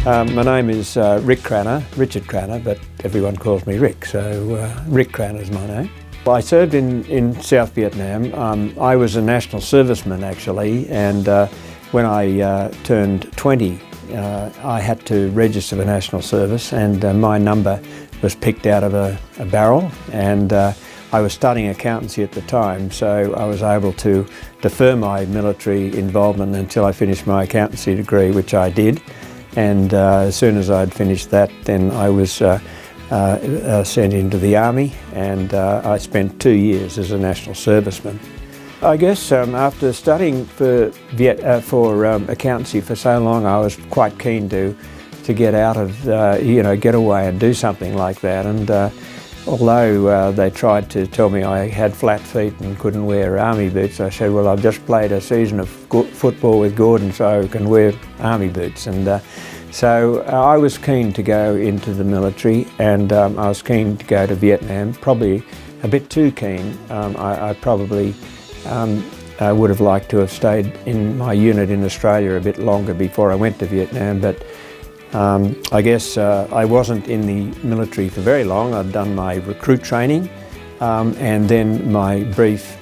My name is Richard Cranna, but everyone calls me Rick, so Rick Cranna is my name. Well, I served in South Vietnam. I was a national serviceman actually, and when I turned 20, I had to register for national service, and my number was picked out of a barrel, and I was studying accountancy at the time, so I was able to defer my military involvement until I finished my accountancy degree, which I did. And as soon as I'd finished that, then I was sent into the Army, and I spent 2 years as a national serviceman. I guess after studying for accountancy for so long, I was quite keen to get out of, get away and do something like that. And although they tried to tell me I had flat feet and couldn't wear army boots, I said, well, I've just played a season of football with Gordon, so I can wear army boots. And so I was keen to go into the military, and I was keen to go to Vietnam, probably a bit too keen. I probably would have liked to have stayed in my unit in Australia a bit longer before I went to Vietnam, but I guess I wasn't in the military for very long. I'd done my recruit training and then my brief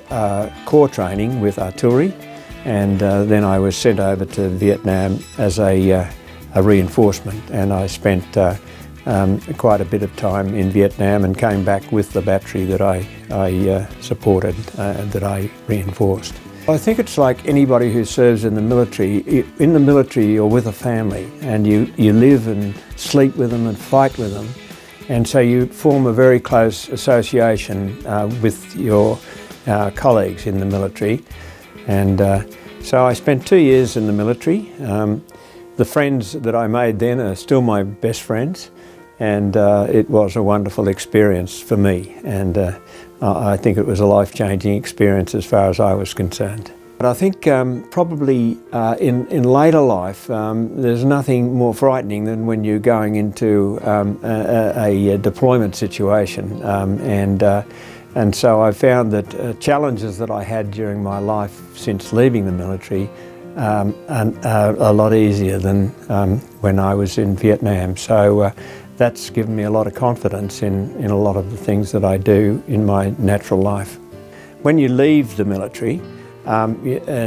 corps training with artillery, and then I was sent over to Vietnam as a reinforcement, and I spent quite a bit of time in Vietnam and came back with the battery that I supported and that I reinforced. I think it's like anybody who serves in the military. In the military you're with a family, and you live and sleep with them and fight with them, and so you form a very close association with your colleagues in the military. And so I spent 2 years in the military. The friends that I made then are still my best friends, and it was a wonderful experience for me, and I think it was a life-changing experience as far as I was concerned. But I think probably in later life there's nothing more frightening than when you're going into a deployment situation, and so I found that challenges that I had during my life since leaving the military are a lot easier than when I was in Vietnam. So that's given me a lot of confidence in a lot of the things that I do in my natural life. When you leave the military,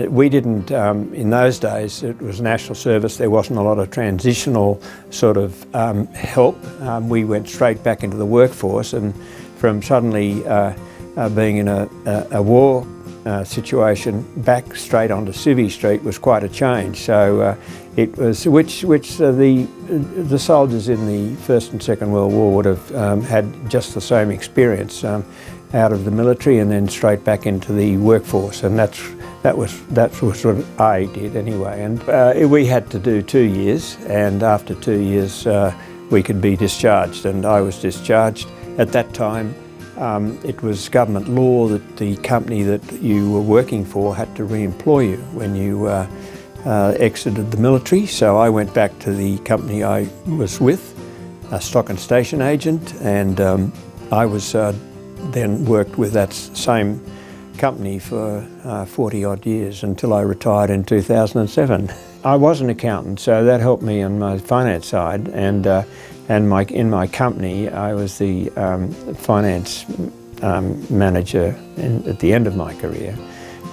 we didn't, in those days, it was national service, there wasn't a lot of transitional sort of help. We went straight back into the workforce, and from suddenly being in a war situation back straight onto Civvy Street was quite a change. So it was which the soldiers in the First and Second World War would have had just the same experience out of the military and then straight back into the workforce, and that was what I did anyway. And we had to do 2 years, and after 2 years we could be discharged, and I was discharged. At that time it was government law that the company that you were working for had to re-employ you when you exited the military. So I went back to the company I was with, a stock and station agent, and I was then worked with that same company for 40 odd years until I retired in 2007. I was an accountant, so that helped me on my finance side, and in my company I was the finance manager at the end of my career,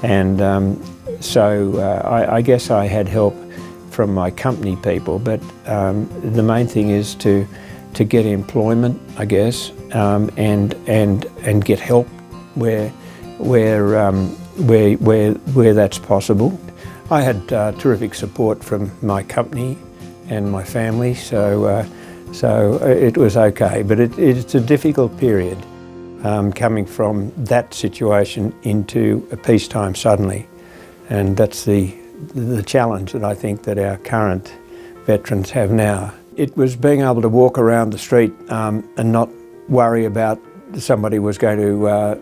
and so I guess I had help from my company people, but the main thing is to get employment, I guess, and get help where that's possible. I had terrific support from my company and my family, so it was okay. But it's a difficult period coming from that situation into a peacetime suddenly, and that's the challenge that I think that our current veterans have now. It was being able to walk around the street and not worry about somebody was going to,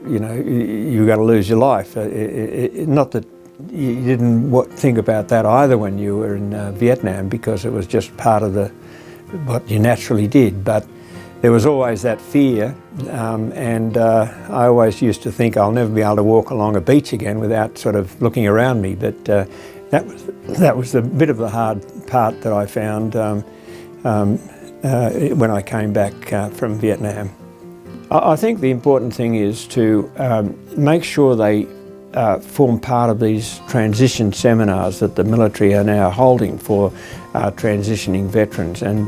you were going to lose your life. Not that you didn't think about that either when you were in Vietnam, because it was just part of what you naturally did. But there was always that fear, and I always used to think I'll never be able to walk along a beach again without sort of looking around me. But that was a bit of the hard part that I found. when I came back from Vietnam. I think the important thing is to make sure they form part of these transition seminars that the military are now holding for transitioning veterans, and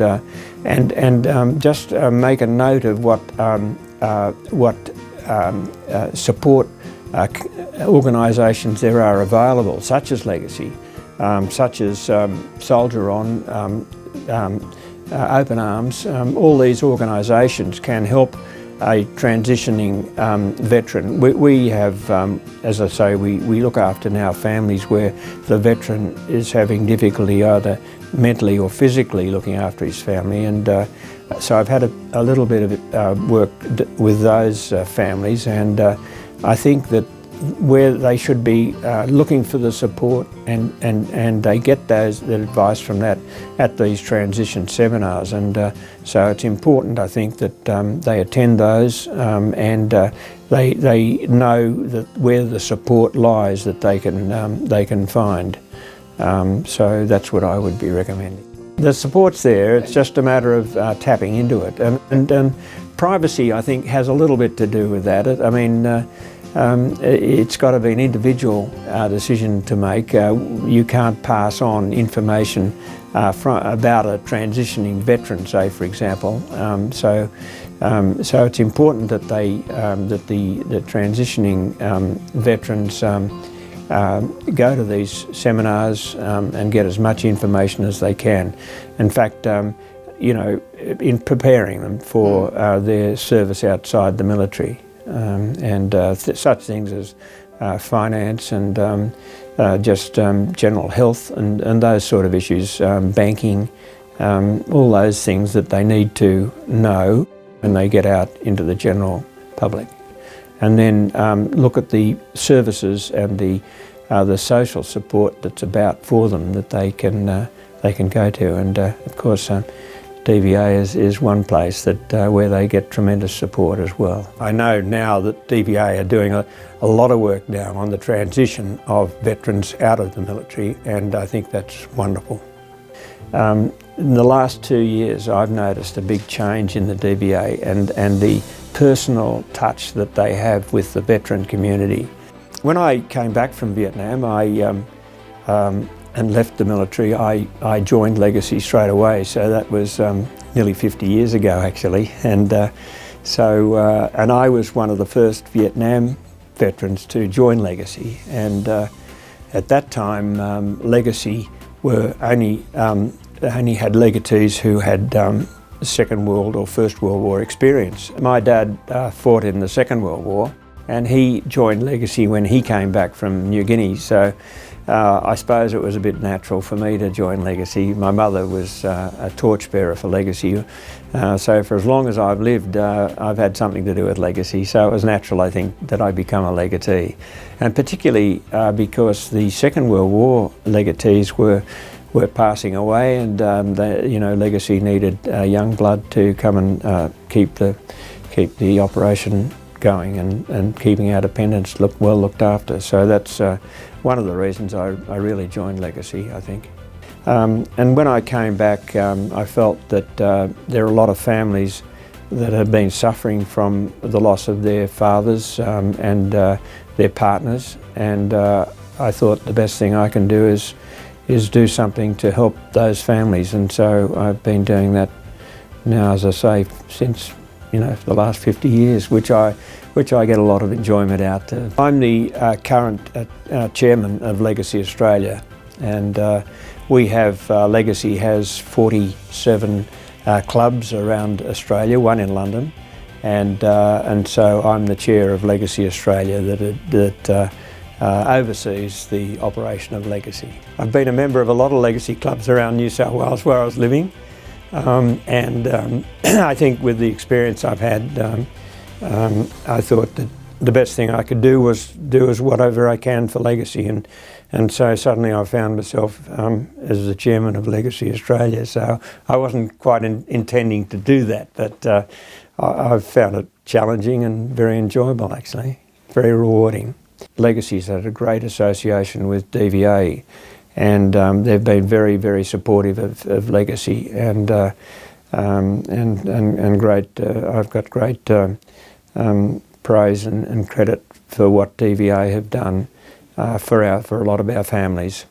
just make a note of what support organisations there are available, such as Legacy, such as Soldier On, Open Arms. All these organisations can help a transitioning veteran. We have, as I say, we look after now families where the veteran is having difficulty either mentally or physically looking after his family, and so I've had a little bit of work with those families, and I think that where they should be looking for the support, and they get that advice from that at these transition seminars, and so it's important, I think, that they attend those, and they know that where the support lies that they can find. So that's what I would be recommending. The support's there, it's just a matter of tapping into it, and privacy, I think, has a little bit to do with that. I mean, it's got to be an individual decision to make. You can't pass on information about a transitioning veteran, say, for example. So it's important that the transitioning veterans go to these seminars and get as much information as they can. In fact, you know, in preparing them for their service outside the military. And such things as finance and just general health and those sort of issues, banking, all those things that they need to know when they get out into the general public. And then look at the services and the social support that's about for them that they can go to. And of course, DVA is one place that where they get tremendous support as well. I know now that DVA are doing a lot of work now on the transition of veterans out of the military, and I think that's wonderful. In the last 2 years, I've noticed a big change in the DVA and the personal touch that they have with the veteran community. When I came back from Vietnam, and left the military, I joined Legacy straight away. So that was nearly 50 years ago, actually. And and I was one of the first Vietnam veterans to join Legacy. And at that time, Legacy were only had legatees who had Second World or First World War experience. My dad fought in the Second World War, and he joined Legacy when he came back from New Guinea. So I suppose it was a bit natural for me to join Legacy. My mother was a torchbearer for Legacy, so for as long as I've lived, I've had something to do with Legacy. So it was natural, I think, that I become a legatee, and particularly because the Second World War legatees were passing away, and Legacy needed young blood to come and keep the operation going and keeping our dependents well looked after. So that's one of the reasons I really joined Legacy, I think. And when I came back, I felt that there are a lot of families that have been suffering from the loss of their fathers and their partners, and I thought the best thing I can do is do something to help those families, and so I've been doing that now, as I say, since for the last 50 years, which I get a lot of enjoyment out of. I'm the current chairman of Legacy Australia, and Legacy has 47 clubs around Australia, one in London, and so I'm the chair of Legacy Australia that oversees the operation of Legacy. I've been a member of a lot of Legacy clubs around New South Wales where I was living, and I think with the experience I've had, I thought that the best thing I could do was whatever I can for Legacy, and so suddenly I found myself as the chairman of Legacy Australia. So I wasn't quite intending to do that, but I've found it challenging and very enjoyable, actually, very rewarding. Legacy's had a great association with DVA, and they've been very, very supportive of Legacy, and great. I've got great praise and credit for what DVA have done for a lot of our families.